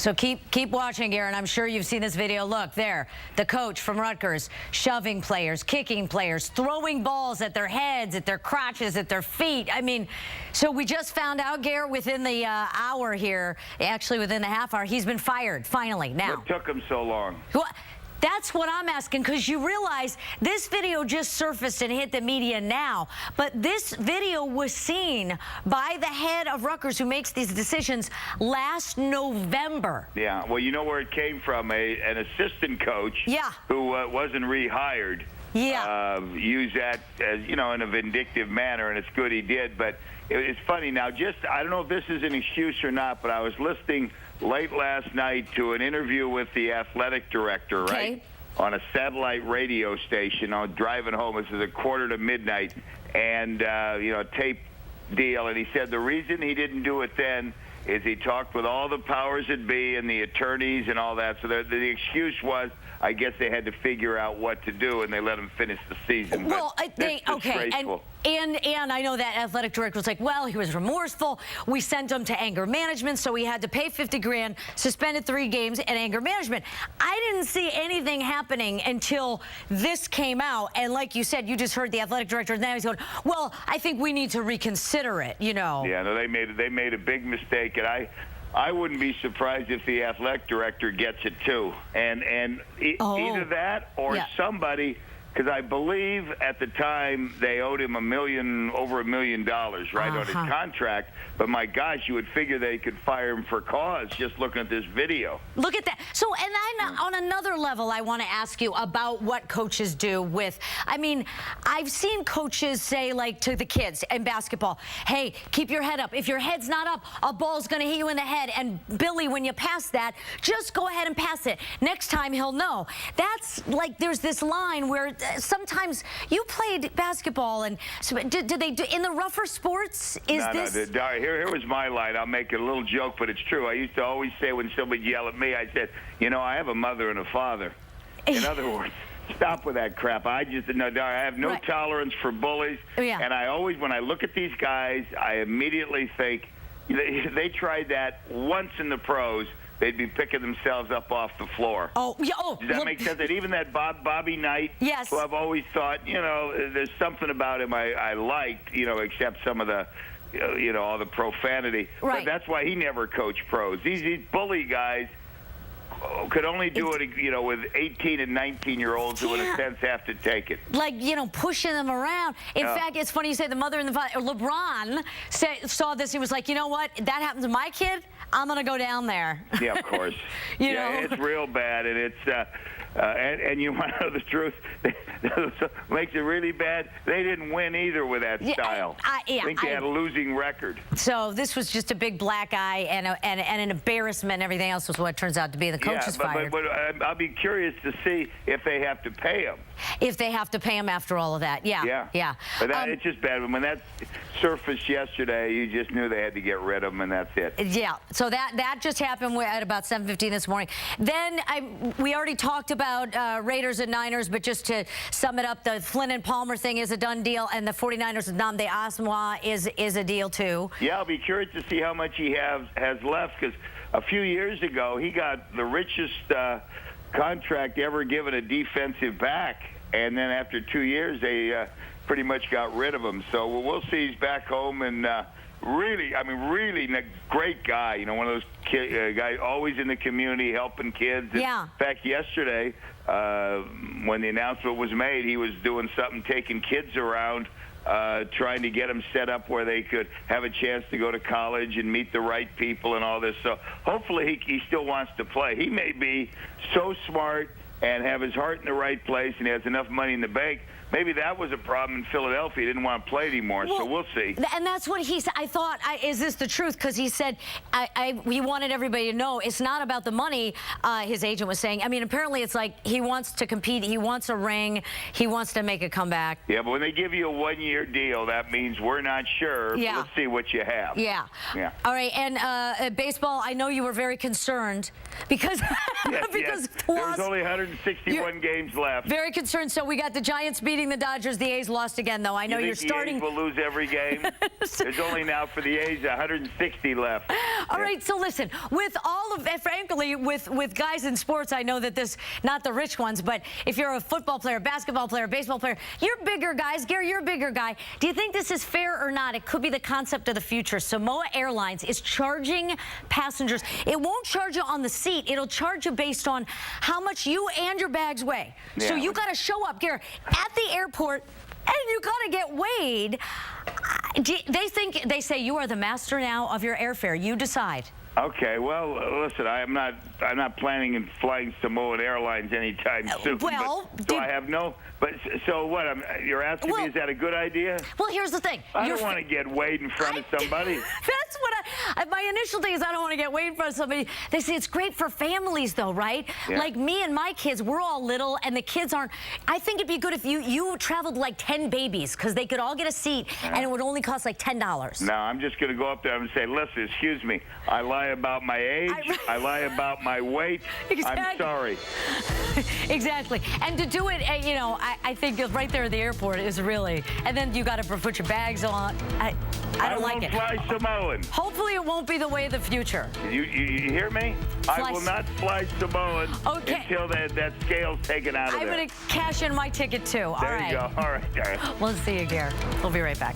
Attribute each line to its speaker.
Speaker 1: So keep watching, Aaron. I'm sure you've seen this video. Look, there, the coach from Rutgers shoving players, kicking players, throwing balls at their heads, at their crotches, at their feet. I mean, so we just found out, Garrett, within the hour here, actually within the half hour, he's been fired, finally, now.
Speaker 2: What took him so long?
Speaker 1: Well, that's what I'm asking, because you realize this video just surfaced and hit the media now, but this video was seen by the head of Rutgers, who makes these decisions, last November.
Speaker 2: Yeah, well, you know where it came from, an assistant coach who wasn't rehired. Used that as, you know, in a vindictive manner, and it's good he did, but it's funny now. I don't know if this is an excuse or not, but I was listening late last night to an interview with the athletic director, right, on a satellite radio station. I was driving home. This is a quarter to midnight, and you know, tape deal. And he said the reason he didn't do it then is he talked with all the powers that be and the attorneys and all that. So the excuse was, I guess they had to figure out what to do, and they let him finish the season.
Speaker 1: Well, and I know that athletic director was like, well, he was remorseful. We sent him to anger management, so he had to pay $50 grand, suspended 3 games, and anger management. I didn't see anything happening until this came out, and like you said, you just heard the athletic director, and now he's going, well, I think we need to reconsider it, you know.
Speaker 2: Yeah, no, they made a big mistake, and I wouldn't be surprised if the athletic director gets it too, and either that or somebody, because I believe at the time they owed him over $1 million, right, on his contract. But my gosh, you would figure they could fire him for cause just looking at this video.
Speaker 1: Look at that. So, and then on another level, I want to ask you about what coaches do with, I mean, I've seen coaches say, like, to the kids in basketball, hey, keep your head up. If your head's not up, a ball's going to hit you in the head. And Billy, when you pass that, just go ahead and pass it. Next time he'll know. That's like, there's this line where sometimes you played basketball, and so do they do in the rougher sports?
Speaker 2: Here was my line. I'll make it a little joke, but it's true. I used to always say when somebody yelled at me, I said, you know, I have a mother and a father. In other words, stop with that crap. I have no tolerance for bullies. And I always, when I look at these guys, I immediately think, they tried that once in the pros, they'd be picking themselves up off the floor. Does that make sense? And even that Bobby Knight, who I've always thought, you know, there's something about him I liked, you know, except some of the, you know, all the profanity. But that's why he never coached pros. These bully guys could only do it, you know, with 18 and 19-year-olds who, in a sense, have to take it.
Speaker 1: Like, you know, pushing them around. In fact, it's funny you say the mother and the father. LeBron saw this. He was like, you know what? That happened to my kid. I'm going to go down there.
Speaker 2: Yeah, of course.
Speaker 1: you know?
Speaker 2: It's real bad, and it's and you want to know the truth, makes it really bad. They didn't win either with that style. I think they had a losing record.
Speaker 1: So this was just a big black eye and an embarrassment. Everything else was what it turns out to be. The coach is fired.
Speaker 2: But I'll be curious to see if they have to pay him.
Speaker 1: If they have to pay him after all of that, yeah.
Speaker 2: But it's just bad. When that surfaced yesterday, you just knew they had to get rid of him, and that's it.
Speaker 1: Yeah. So that just happened at about 7:15 this morning. Then we already talked about Raiders and Niners, but just to sum it up, the Flynn and Palmer thing is a done deal, and the 49ers with Nnamdi Asomugha is a deal too.
Speaker 2: Yeah, I'll be curious to see how much he has left, because a few years ago he got the richest contract ever given a defensive back, and then after 2 years they pretty much got rid of him. So we'll see. He's back home, and really a great guy. You know, one of those guys always in the community helping kids. In fact, yesterday when the announcement was made, he was doing something, taking kids around, trying to get them set up where they could have a chance to go to college and meet the right people and all this. So hopefully he still wants to play. He may be so smart and have his heart in the right place, and he has enough money in the bank. Maybe that was a problem in Philadelphia. He didn't want to play anymore, so we'll see.
Speaker 1: And that's what he said. I thought, is this the truth? Because he said he wanted everybody to know it's not about the money, his agent was saying. I mean, apparently it's like he wants to compete. He wants a ring. He wants to make a comeback.
Speaker 2: Yeah, but when they give you a one-year deal, that means we're not sure.
Speaker 1: Yeah.
Speaker 2: Let's see what you have.
Speaker 1: Yeah. All right, and baseball, I know you were very concerned because,
Speaker 2: there was only 161 games left.
Speaker 1: Very concerned. So we got the Giants beating beating the Dodgers. The A's lost again, though. I know
Speaker 2: You
Speaker 1: you're
Speaker 2: think
Speaker 1: starting.
Speaker 2: The A's will lose every game. There's only now for the A's 160 left.
Speaker 1: All right, so listen, with all of, frankly, with guys in sports, I know that this, not the rich ones, but if you're a football player, basketball player, baseball player, you're bigger guys. Gary, you're a bigger guy. Do you think this is fair or not? It could be the concept of the future. Samoa Airlines is charging passengers. It won't charge you on the seat. It'll charge you based on how much you and your bags weigh.
Speaker 2: Yeah.
Speaker 1: So you got to show up, Gary, at the airport, and you got to get weighed. They say you are the master now of your airfare. You decide.
Speaker 2: Okay, well, listen, I'm not planning on flying Samoan Airlines anytime soon.
Speaker 1: Well,
Speaker 2: so I have no. But so what? You're asking me, is that a good idea?
Speaker 1: Well, here's the thing.
Speaker 2: I don't want to get weighed in front of somebody.
Speaker 1: That's what my initial thing is. I don't want to get weighed in front of somebody. They say it's great for families, though, right?
Speaker 2: Yeah.
Speaker 1: Like me and my kids, we're all little, and the kids aren't. I think it'd be good if you traveled like 10 babies, because they could all get a seat, and it would only cost like $10.
Speaker 2: No, I'm just going to go up there and say, listen, excuse me, I lie about my age, I lie about my weight.
Speaker 1: Exactly.
Speaker 2: I'm sorry.
Speaker 1: Exactly. And to do it, you know, I think right there at the airport is really, and then you got to put your bags on. I don't like it.
Speaker 2: I won't fly Samoan.
Speaker 1: Hopefully it won't be the way of the future.
Speaker 2: You hear me? I will not fly Samoan until that scale's taken out of there.
Speaker 1: I'm going to cash in my ticket, too.
Speaker 2: There you go. All right.
Speaker 1: We'll see you, Gary. We'll be right back.